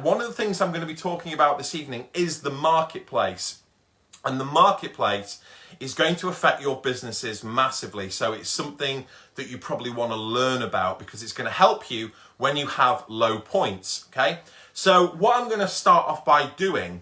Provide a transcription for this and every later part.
one of the things I'm going to be talking about this evening is the marketplace. And the marketplace is going to affect your businesses massively. So it's something that you probably want to learn about because it's going to help you when you have low points, okay? So what I'm going to start off by doing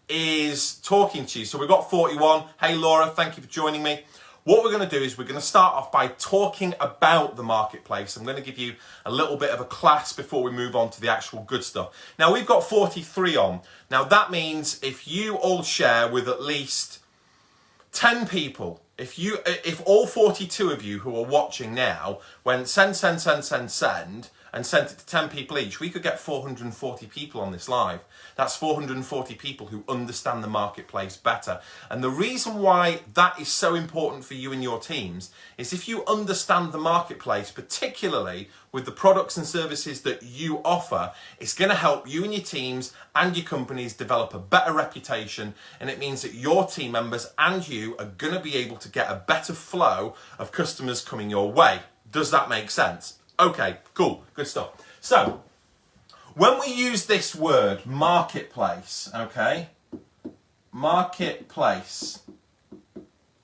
is talking to you. So we've got 41. Hey, Laura, thank you for joining me. What we're going to do is we're going to start off by talking about the marketplace. I'm going to give you a little bit of a class before we move on to the actual good stuff. Now, we've got 43 on. Now, that means if you all share with at least 10 people, if all 42 of you who are watching now went send, and sent it to 10 people each, we could get 440 people on this live. That's 440 people who understand the marketplace better. And the reason why that is so important for you and your teams is if you understand the marketplace, particularly with the products and services that you offer, it's going to help you and your teams and your companies develop a better reputation, and it means that your team members and you are going to be able to get a better flow of customers coming your way. Does that make sense? Okay, cool, good stuff. So, when we use this word, marketplace, okay, marketplace,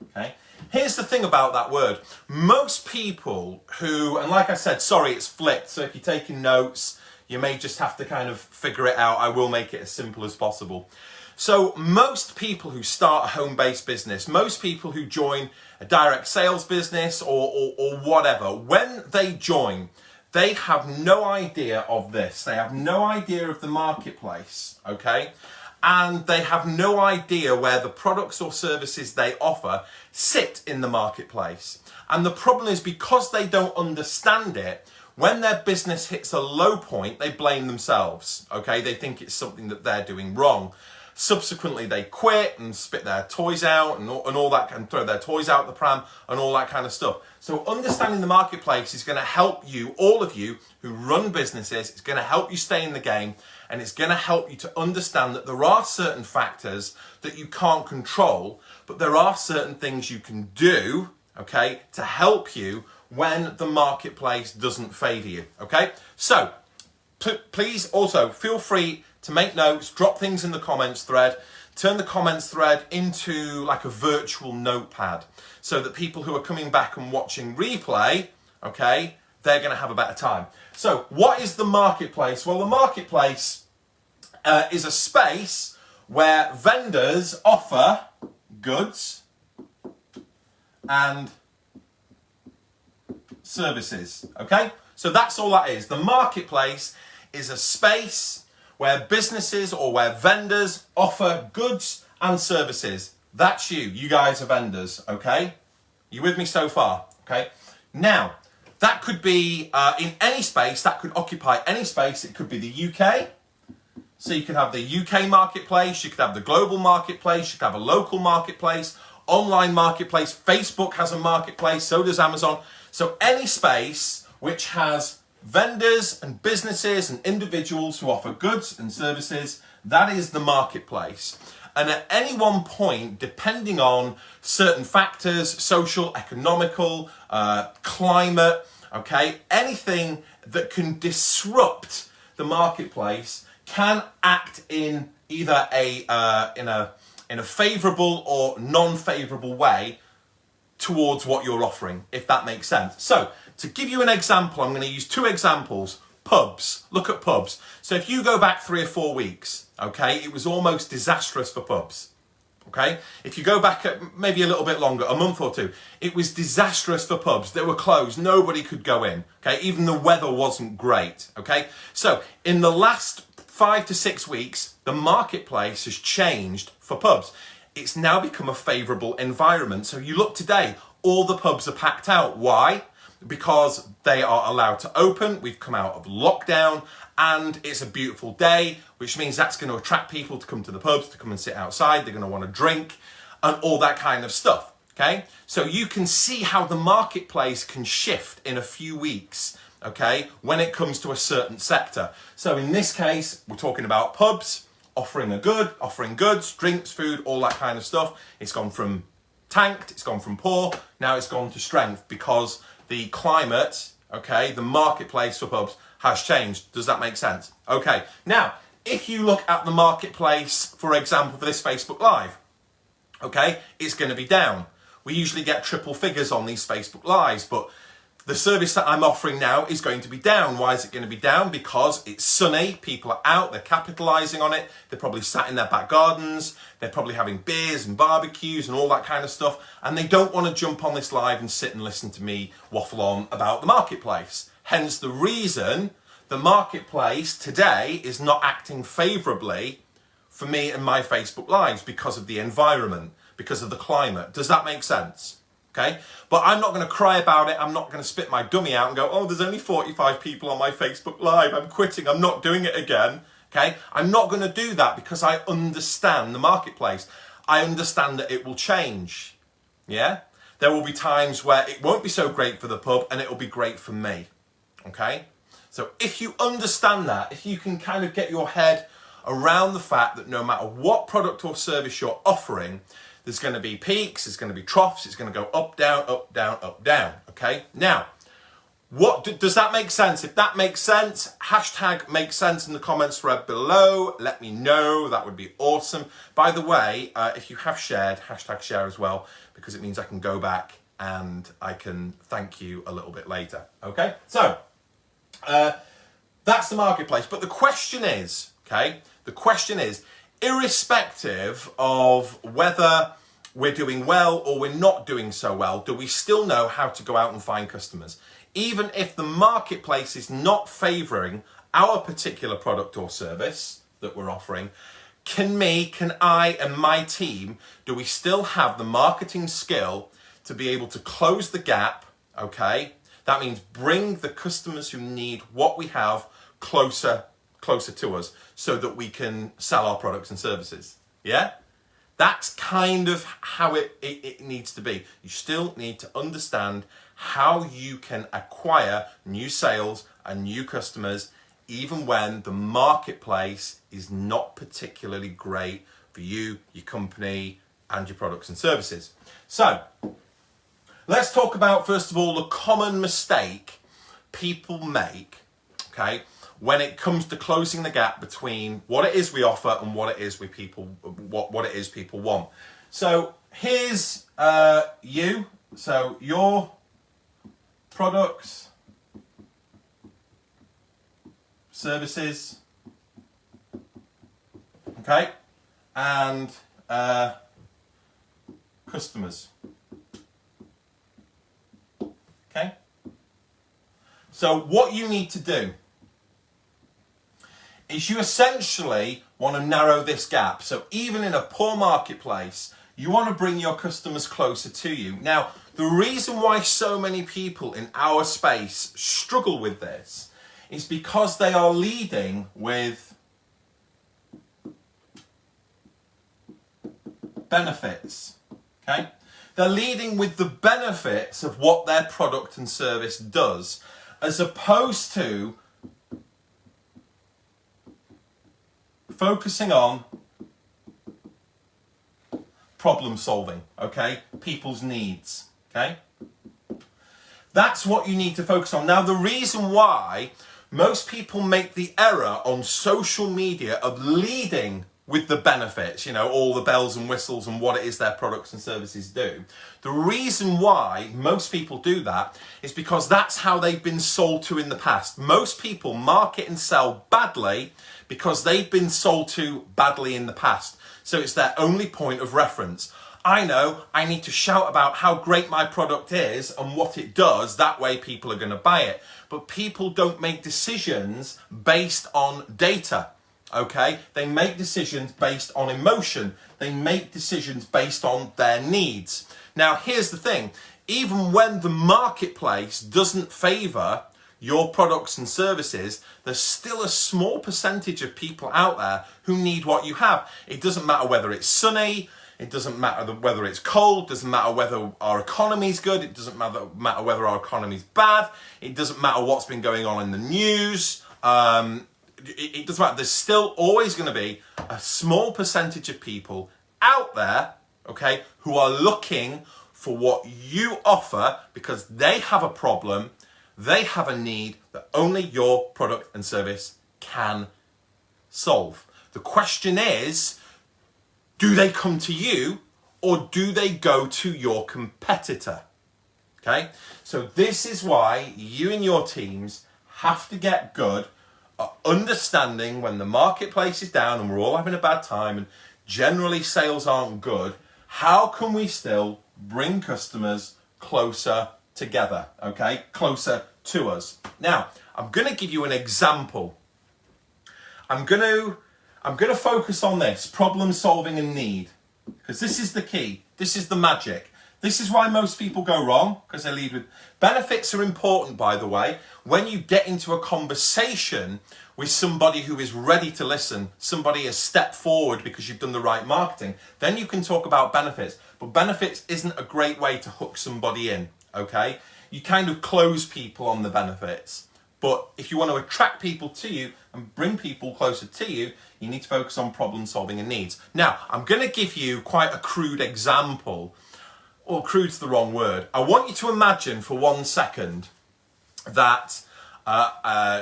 okay, here's the thing about that word. Most people who, and like I said, sorry, it's flipped, so if you're taking notes, you may just have to kind of figure it out. I will make it as simple as possible. So most people who start a home-based business, most people who join a direct sales business or whatever, when they join, they have no idea of this. They have no idea of the marketplace, okay? And they have no idea where the products or services they offer sit in the marketplace. And the problem is because they don't understand it, when their business hits a low point, they blame themselves, okay? They think it's something that they're doing wrong. Subsequently, they quit and spit their toys out and all that, and throw their toys out the pram and all that kind of stuff. So understanding the marketplace is going to help you, all of you who run businesses, it's going to help you stay in the game, and it's going to help you to understand that there are certain factors that you can't control, but there are certain things you can do, okay, to help you when the marketplace doesn't favour you, okay? So, please also feel free to make notes, drop things in the comments thread, turn the comments thread into like a virtual notepad so that people who are coming back and watching replay, okay, they're going to have a better time. So what is the marketplace? Well, the marketplace is a space where vendors offer goods and services, okay? So that's all that is. The marketplace is a space where businesses or where vendors offer goods and services. That's you. You guys are vendors, okay? You with me so far, okay? Now, that could be in any space. That could occupy any space. It could be the UK. So you could have the UK marketplace. You could have the global marketplace. You could have a local marketplace, online marketplace. Facebook has a marketplace. So does Amazon. So any space which has vendors and businesses and individuals who offer goods and services, that is the marketplace. And at any one point, depending on certain factors, social, economical, climate, okay, anything that can disrupt the marketplace can act in either in a favourable or non-favourable way towards what you're offering, if that makes sense. So, to give you an example, I'm going to use two examples. Pubs. Look at pubs. So if you go back 3 or 4 weeks, okay, it was almost disastrous for pubs. Okay? If you go back maybe a little bit longer, a month or two, it was disastrous for pubs. They were closed. Nobody could go in. Okay? Even the weather wasn't great. Okay? So in the last 5 to 6 weeks, the marketplace has changed for pubs. It's now become a favourable environment. So you look today, all the pubs are packed out. Why? Because they are allowed to open. We've come out of lockdown and it's a beautiful day, which means that's going to attract people to come to the pubs, to come and sit outside. They're going to want to drink and all that kind of stuff. Okay, so you can see how the marketplace can shift in a few weeks, okay, when it comes to a certain sector. So in this case, we're talking about pubs offering goods, drinks, food, all that kind of stuff. It's gone from tanked, it's gone from poor, now it's gone to strength because the climate, okay, the marketplace for pubs has changed. Does that make sense? Okay, now, if you look at the marketplace, for example, for this Facebook Live, okay, it's going to be down. We usually get triple figures on these Facebook Lives, but the service that I'm offering now is going to be down. Why is it going to be down? Because it's sunny, people are out, they're capitalising on it, they're probably sat in their back gardens, they're probably having beers and barbecues and all that kind of stuff, and they don't want to jump on this live and sit and listen to me waffle on about the marketplace. Hence the reason the marketplace today is not acting favourably for me and my Facebook Lives, because of the environment, because of the climate. Does that make sense? Okay, but I'm not going to cry about it. I'm not going to spit my dummy out and go, oh, there's only 45 people on my Facebook Live. I'm quitting. I'm not doing it again. Okay, I'm not going to do that, because I understand the marketplace. I understand that it will change. Yeah, there will be times where it won't be so great for the pub and it will be great for me. Okay, so if you understand that, if you can kind of get your head around the fact that no matter what product or service you're offering, there's going to be peaks, there's going to be troughs, it's going to go up, down, up, down, up, down, okay? Now, does that make sense? If that makes sense, hashtag makes sense in the comments thread below. Let me know, that would be awesome. By the way, if you have shared, hashtag share as well, because it means I can go back and I can thank you a little bit later, okay? So, that's the marketplace. But the question is, okay, the question is, irrespective of whether we're doing well or we're not doing so well, do we still know how to go out and find customers? Even if the marketplace is not favouring our particular product or service that we're offering, can I and my team, do we still have the marketing skill to be able to close the gap, okay? That means bring the customers who need what we have closer to us, so that we can sell our products and services. Yeah? That's kind of how it needs to be. You still need to understand how you can acquire new sales and new customers, even when the marketplace is not particularly great for you, your company, and your products and services. So, let's talk about, first of all, the common mistake people make, okay, when it comes to closing the gap between what it is we offer and what it is what it is people want. So here's you. So your products, services, okay, and customers. Okay. So what you need to do is you essentially want to narrow this gap. So even in a poor marketplace, you want to bring your customers closer to you. Now, the reason why so many people in our space struggle with this is because they are leading with benefits, okay? They're leading with the benefits of what their product and service does, as opposed to focusing on problem solving, okay? People's needs, okay? That's what you need to focus on. Now, the reason why most people make the error on social media of leading with the benefits, you know, all the bells and whistles and what it is their products and services do. The reason why most people do that is because that's how they've been sold to in the past. Most people market and sell badly because they've been sold to badly in the past. So it's their only point of reference. I know I need to shout about how great my product is and what it does. That way people are going to buy it. But people don't make decisions based on data. Okay, they make decisions based on emotion. They make decisions based on their needs. Now, here's the thing. Even when the marketplace doesn't favour your products and services, there's still a small percentage of people out there who need what you have. It doesn't matter whether it's sunny. It doesn't matter whether it's cold. It doesn't matter whether our economy's good. It doesn't matter whether our economy's bad. It doesn't matter what's been going on in the news. It doesn't matter. There's still always going to be a small percentage of people out there, okay, who are looking for what you offer because they have a problem, they have a need that only your product and service can solve. The question is, do they come to you or do they go to your competitor? Okay, so this is why you and your teams have to get good at understanding when the marketplace is down and we're all having a bad time and generally sales aren't good, how can we still bring customers closer together, okay, closer to us. Now, I'm going to give you an example. I'm going to focus on this, problem solving and need, because this is the key. This is the magic. This is why most people go wrong, because they lead with... Benefits are important, by the way. When you get into a conversation with somebody who is ready to listen, somebody has stepped forward because you've done the right marketing, then you can talk about benefits. But benefits isn't a great way to hook somebody in, okay? You kind of close people on the benefits. But if you want to attract people to you and bring people closer to you, you need to focus on problem solving and needs. Now, I'm going to give you quite a crude example. Well, crude's the wrong word. I want you to imagine for 1 second that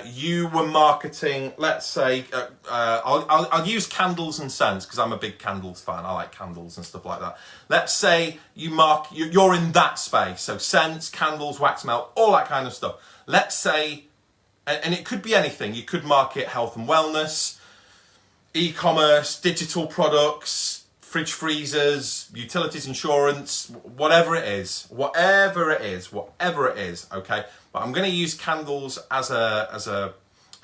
you were marketing, let's say, I'll use candles and scents because I'm a big candles fan. I like candles and stuff like that. Let's say you're in that space. So scents, candles, wax melt, all that kind of stuff. Let's say, and it could be anything. You could market health and wellness, e-commerce, digital products, fridge freezers, utilities insurance, whatever it is, okay? But I'm going to use candles as a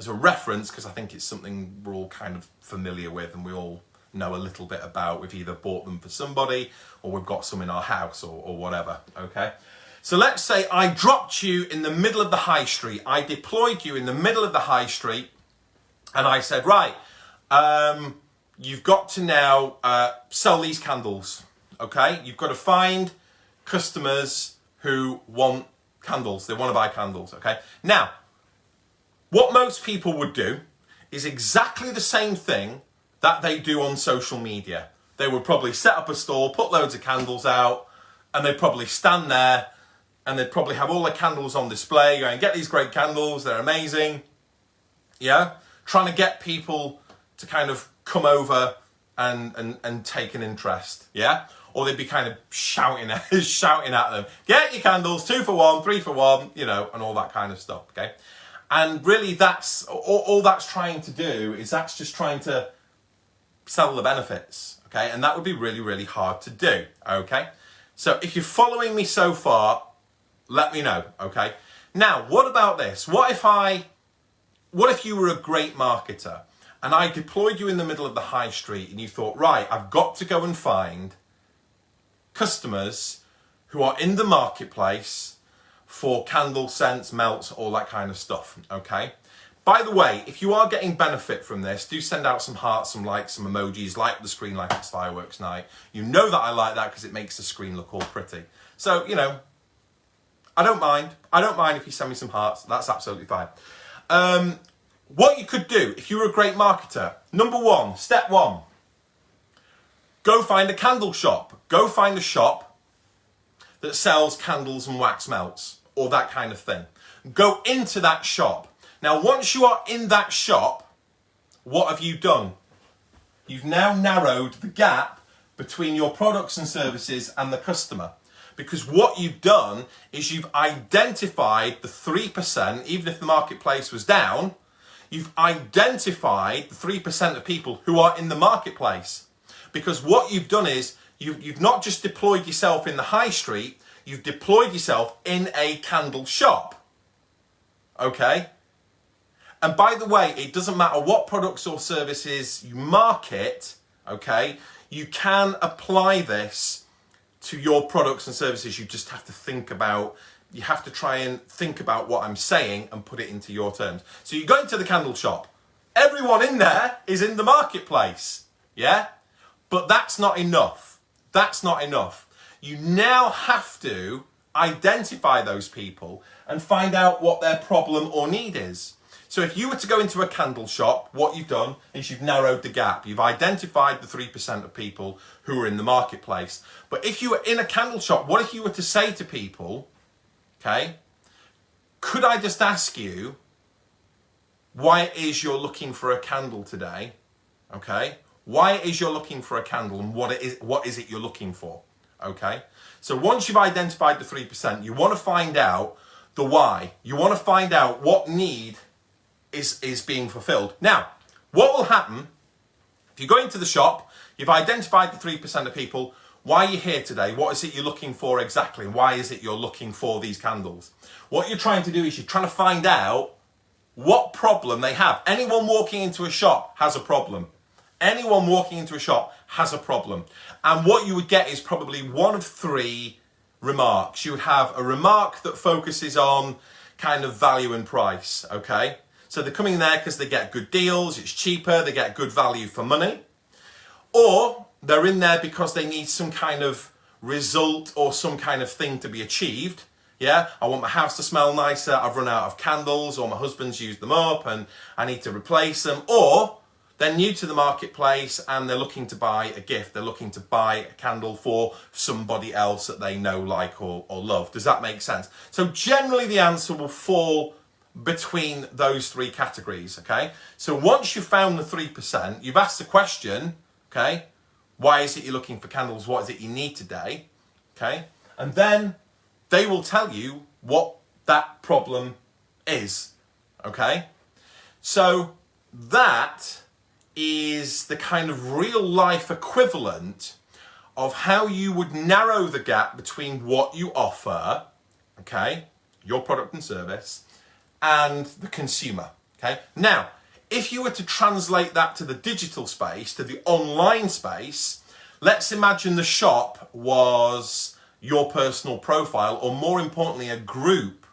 reference because I think it's something we're all kind of familiar with and we all know a little bit about. We've either bought them for somebody or we've got some in our house or whatever, okay? So let's say I dropped you in the middle of the high street. I deployed you in the middle of the high street and I said, right, you've got to now sell these candles, okay? You've got to find customers who want candles. They want to buy candles, okay? Now, what most people would do is exactly the same thing that they do on social media. They would probably set up a stall, put loads of candles out, and they'd probably stand there and they'd probably have all the candles on display, going, get these great candles, they're amazing, yeah? Trying to get people to kind of come over and take an interest, yeah? Or they'd be kind of shouting at them, get your candles, 2 for 1, 3 for 1, you know, and all that kind of stuff, okay? And really that's, all that's trying to do is that's just trying to sell the benefits, okay? And that would be really, really hard to do, okay? So if you're following me so far, let me know, okay? Now, what about this? What if you were a great marketer and I deployed you in the middle of the high street and you thought, right, I've got to go and find customers who are in the marketplace for candle scents, melts, all that kind of stuff, okay? By the way, if you are getting benefit from this, do send out some hearts, some likes, some emojis, like the screen like it's fireworks night. You know that I like that because it makes the screen look all pretty. So, you know, I don't mind. I don't mind if you send me some hearts. That's absolutely fine. What you could do if you were a great marketer, number 1, step 1, go find a candle shop. Go find a shop that sells candles and wax melts or that kind of thing. Go into that shop. Now, once you are in that shop, what have you done? You've now narrowed the gap between your products and services and the customer. Because what you've done is you've identified the 3%, even if the marketplace was down, you've identified the 3% of people who are in the marketplace. Because what you've done is you've not just deployed yourself in the high street, you've deployed yourself in a candle shop. Okay? And by the way, it doesn't matter what products or services you market, okay? You can apply this to your products and services. You just have to you have to try and think about what I'm saying and put it into your terms. So you go into the candle shop. Everyone in there is in the marketplace, yeah? But that's not enough. That's not enough. You now have to identify those people and find out what their problem or need is. So if you were to go into a candle shop, what you've done is you've narrowed the gap. You've identified the 3% of people who are in the marketplace. But if you were in a candle shop, what if you were to say to people, okay, could I just ask you why it is you're looking for a candle today? okay? Why it is you're looking for a candle and what is it you're looking for, okay? So once you've identified the 3%, you want to find out the why. You want to find out what need is being fulfilled. Now, what will happen if you go into the shop, you've identified the 3% of people, why are you here today? What is it you're looking for exactly? Why is it you're looking for these candles? What you're trying to do is you're trying to find out what problem they have. Anyone walking into a shop has a problem. Anyone walking into a shop has a problem. And what you would get is probably one of three remarks. You would have a remark that focuses on kind of value and price, okay? So they're coming there because they get good deals, it's cheaper, they get good value for money. Or they're in there because they need some kind of result or some kind of thing to be achieved. Yeah, I want my house to smell nicer, I've run out of candles, or my husband's used them up and I need to replace them. Or they're new to the marketplace and they're looking to buy a gift. They're looking to buy a candle for somebody else that they know, like, or love. Does that make sense? So generally the answer will fall between those three categories, okay? So once you've found the 3%, you've asked the question, okay, why is it you're looking for candles? What is it you need today? Okay, and then they will tell you what that problem is, okay? So that is the kind of real life equivalent of how you would narrow the gap between what you offer, okay, your product and service, and the consumer, okay? Now, if you were to translate that to the digital space, to the online space, let's imagine the shop was your personal profile, or more importantly, a group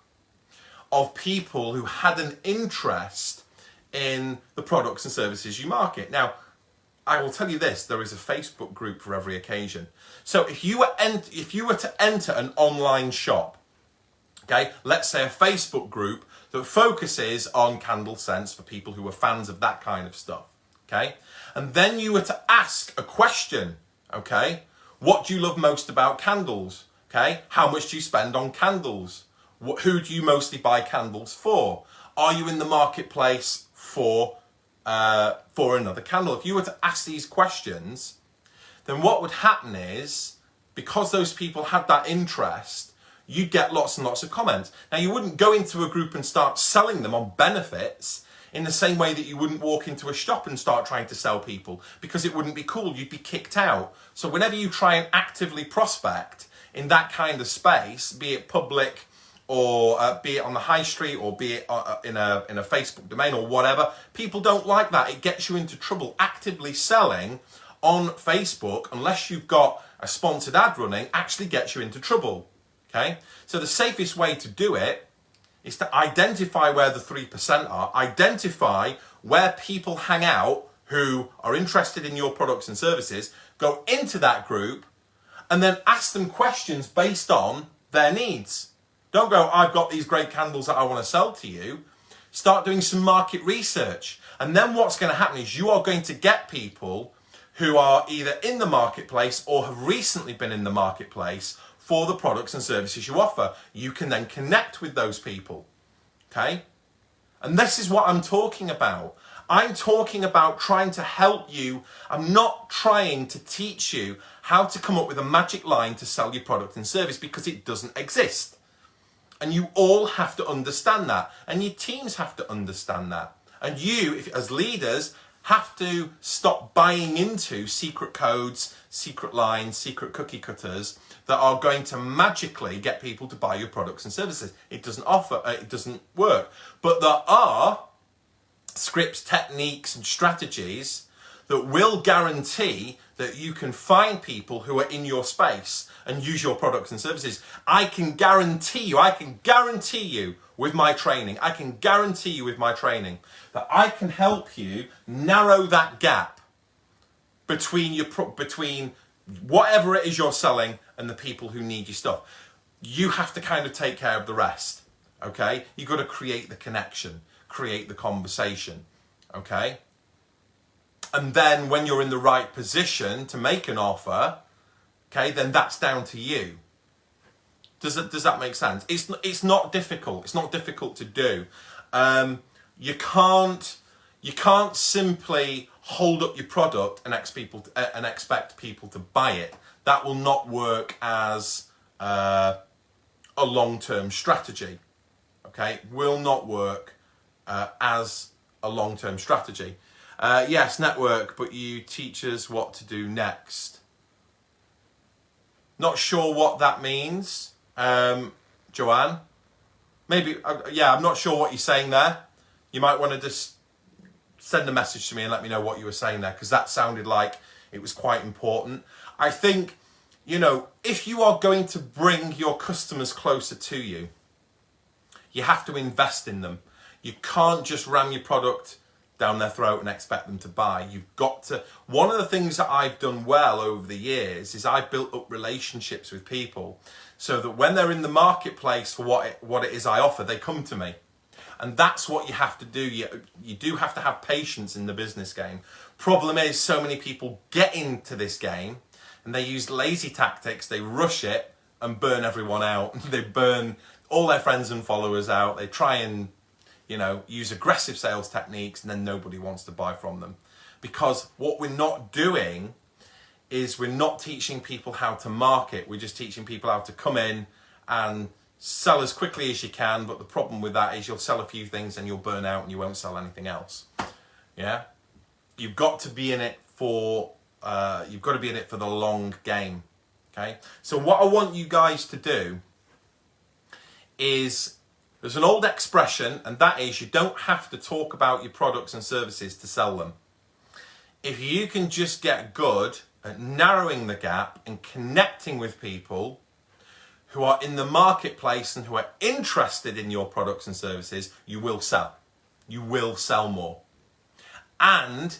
of people who had an interest in the products and services you market. Now, I will tell you this, there is a Facebook group for every occasion. So if you were to enter an online shop, okay, let's say a Facebook group that focuses on candle scents for people who are fans of that kind of stuff, okay? And then you were to ask a question, okay? What do you love most about candles, okay? How much do you spend on candles? Who do you mostly buy candles for? Are you in the marketplace for another candle? If you were to ask these questions, then what would happen is, because those people had that interest, you'd get lots and lots of comments. Now, you wouldn't go into a group and start selling them on benefits in the same way that you wouldn't walk into a shop and start trying to sell people, because it wouldn't be cool. You'd be kicked out. So whenever you try and actively prospect in that kind of space, be it public or be it on the high street or be it in a Facebook domain or whatever, people don't like that. It gets you into trouble. Actively selling on Facebook, unless you've got a sponsored ad running, actually gets you into trouble. Okay, so the safest way to do it is to identify where the 3% are, identify where people hang out who are interested in your products and services, go into that group, and then ask them questions based on their needs. Don't go, I've got these great candles that I want to sell to you. Start doing some market research. And then what's going to happen is you are going to get people who are either in the marketplace or have recently been in the marketplace for the products and services you offer. You can then connect with those people, okay? And this is what I'm talking about. I'm talking about trying to help you. I'm not trying to teach you how to come up with a magic line to sell your product and service, because it doesn't exist. And you all have to understand that. And your teams have to understand that. And you, as leaders, have to stop buying into secret codes, secret lines, secret cookie cutters that are going to magically get people to buy your products and services. It doesn't work. But there are scripts, techniques, and strategies that will guarantee that you can find people who are in your space and use your products and services. I can guarantee you with my training, that I can help you narrow that gap between whatever it is you're selling and the people who need your stuff. You have to kind of take care of the rest, okay? You've got to create the connection, create the conversation, okay? And then when you're in the right position to make an offer, okay, then that's down to you. Does that make sense? It's not difficult. It's not difficult to do. You can't simply hold up your product and expect people to buy it. That will not work as a long-term strategy. Okay, will not work as a long-term strategy. Yes, network, but you teach us what to do next. Not sure what that means, Joanne. Maybe, yeah, I'm not sure what you're saying there. You might want to just send a message to me and let me know what you were saying there, because that sounded like it was quite important. I think, you know, if you are going to bring your customers closer to you, you have to invest in them. You can't just ram your product down their throat and expect them to buy. You've got to. One of the things that I've done well over the years is I've built up relationships with people so that when they're in the marketplace for what it is I offer, they come to me. And that's what you have to do. You do have to have patience in the business game. Problem is, so many people get into this game and they use lazy tactics. They rush it and burn everyone out. They burn all their friends and followers out. They try and, you know, use aggressive sales techniques, and then nobody wants to buy from them. Because what we're not doing is we're not teaching people how to market. We're just teaching people how to come in and sell as quickly as you can. But the problem with that is you'll sell a few things and you'll burn out and you won't sell anything else. Yeah, you've got to be in it for the long game. Okay, so what I want you guys to do is, there's an old expression, and that is, you don't have to talk about your products and services to sell them. If you can just get good at narrowing the gap and connecting with people who are in the marketplace and who are interested in your products and services, you will sell. You will sell more. And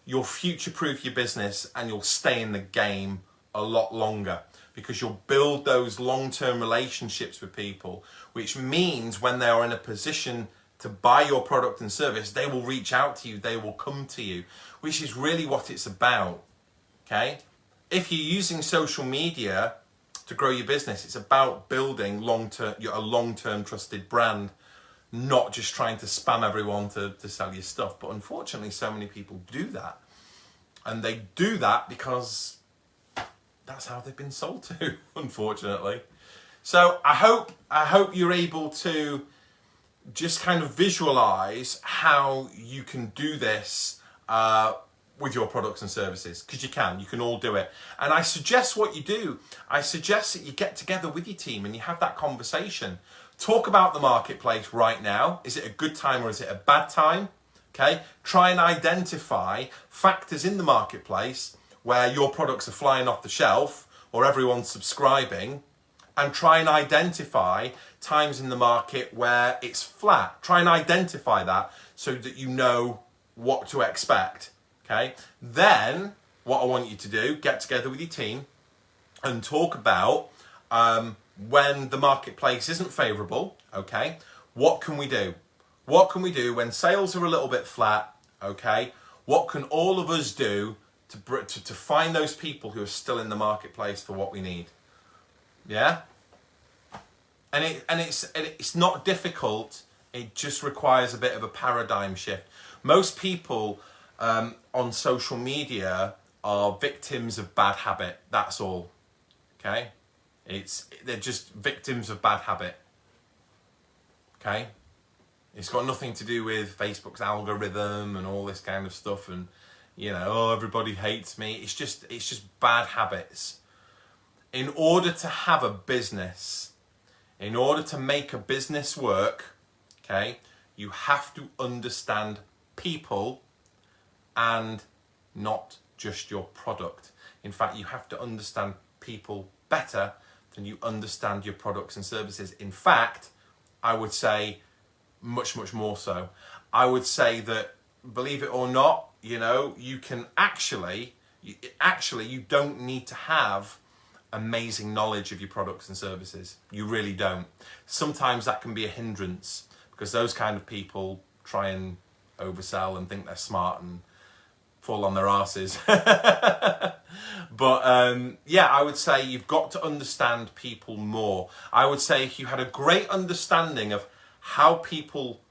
you'll future-proof your business and you'll stay in the game a lot longer, because you'll build those long-term relationships with people, which means when they are in a position to buy your product and service, they will reach out to you, they will come to you, which is really what it's about. Okay? If you're using social media to grow your business, it's about building a long-term trusted brand, not just trying to spam everyone to sell your stuff. But unfortunately, so many people do that. And they do that because that's how they've been sold to, unfortunately. So I hope you're able to just kind of visualize how you can do this with your products and services, because you can all do it. And I suggest what you do, I suggest that you get together with your team and you have that conversation. Talk about the marketplace right now. Is it a good time or is it a bad time? Okay, try and identify factors in the marketplace where your products are flying off the shelf or everyone's subscribing, and try and identify times in the market where it's flat. Try and identify that so that you know what to expect. Okay, then what I want you to do, get together with your team and talk about when the marketplace isn't favourable. Okay, what can we do? What can we do when sales are a little bit flat? Okay, what can all of us do to find those people who are still in the marketplace for what we need? Yeah, and it's not difficult. It just requires a bit of a paradigm shift. Most people on social media are victims of bad habit. That's all. Okay, they're just victims of bad habit. Okay, it's got nothing to do with Facebook's algorithm and all this kind of stuff, and you know, oh, everybody hates me. It's just bad habits. In order to have a business, in order to make a business work, okay, you have to understand people and not just your product. In fact, you have to understand people better than you understand your products and services. In fact, I would say much, much more so. I would say that, believe it or not, you know, you can you don't need to have amazing knowledge of your products and services. You really don't. Sometimes that can be a hindrance, because those kind of people try and oversell and think they're smart and fall on their asses. But yeah, I would say you've got to understand people more. I would say if you had a great understanding of how people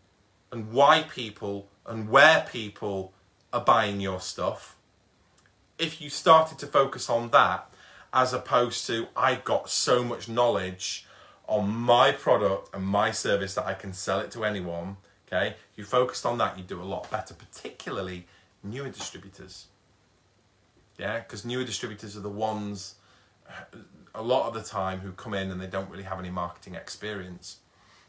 and why people and where people are buying your stuff, if you started to focus on that as opposed to, I've got so much knowledge on my product and my service that I can sell it to anyone, okay? If you focused on that, you'd do a lot better, particularly newer distributors. Yeah, because newer distributors are the ones, a lot of the time, who come in and they don't really have any marketing experience.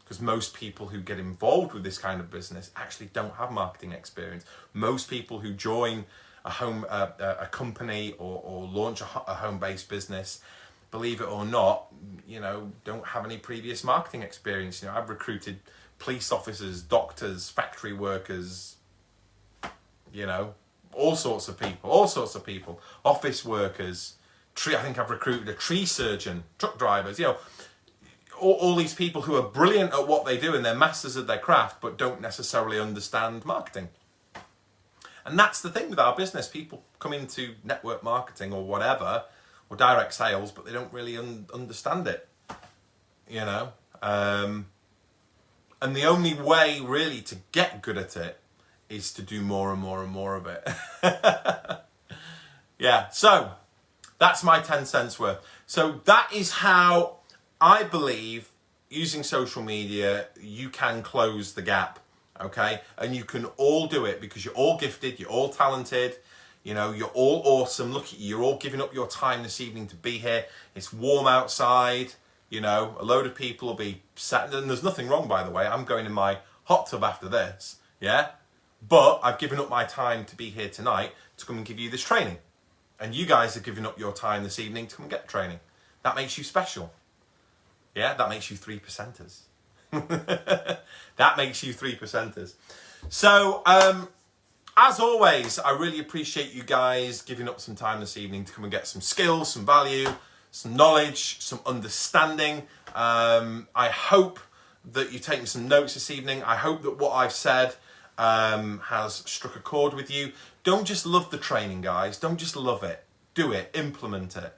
Because most people who get involved with this kind of business actually don't have marketing experience. Most people who join a company or launch a home-based business, believe it or not, don't have any previous marketing experience. I've recruited police officers, doctors, factory workers, all sorts of people, office workers. I think I've recruited a tree surgeon, truck drivers, all these people who are brilliant at what they do and they're masters of their craft, but don't necessarily understand marketing. And that's the thing with our business. People come into network marketing or whatever, or direct sales, but they don't really understand it, And the only way really to get good at it is to do more and more and more of it. Yeah, so that's my 10 cents worth. So that is how I believe using social media, you can close the gap, okay? And you can all do it because you're all gifted, you're all talented, you're all awesome. Look at you, you're all giving up your time this evening to be here. It's warm outside, a load of people will be sat, and there's nothing wrong, by the way. I'm going in my hot tub after this, yeah? But I've given up my time to be here tonight to come and give you this training. And you guys are giving up your time this evening to come and get the training. That makes you special. Yeah, that makes you 3%ers. That makes you 3%ers. So, as always, I really appreciate you guys giving up some time this evening to come and get some skills, some value, some knowledge, some understanding. I hope that you're taking some notes this evening. I hope that what I've said has struck a chord with you. Don't just love the training, guys. Don't just love it. Do it. Implement it.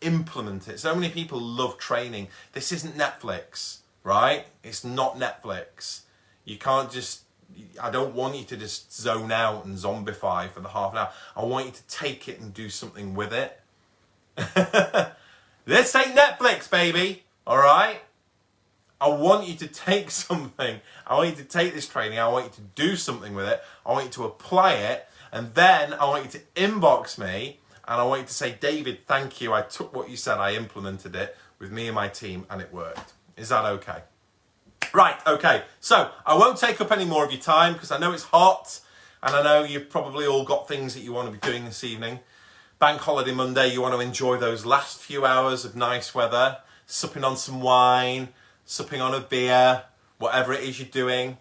Implement it. So many people love training. This isn't Netflix, right? It's not Netflix. You can't just, I don't want you to just zone out and zombify for the half an hour. I want you to take it and do something with it. This ain't Netflix, baby. All right? I want you to take something. I want you to take this training. I want you to do something with it. I want you to apply it. And then I want you to inbox me. And I want you to say, David, thank you. I took what you said. I implemented it with me and my team and it worked. Is that okay? Right, okay. So I won't take up any more of your time because I know it's hot. And I know you've probably all got things that you want to be doing this evening. Bank holiday Monday, you want to enjoy those last few hours of nice weather. Supping on some wine. Supping on a beer. Whatever it is you're doing.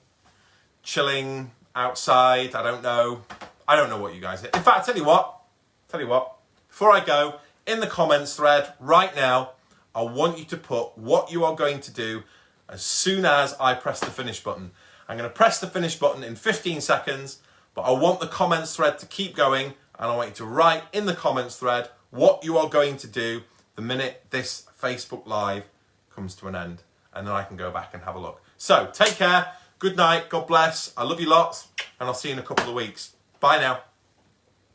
Chilling outside. I don't know what you guys do. In fact, tell you what. Before I go, in the comments thread right now, I want you to put what you are going to do as soon as I press the finish button. I'm going to press the finish button in 15 seconds, but I want the comments thread to keep going, and I want you to write in the comments thread what you are going to do the minute this Facebook Live comes to an end, and then I can go back and have a look. So, take care, good night, God bless, I love you lots, and I'll see you in a couple of weeks. Bye now.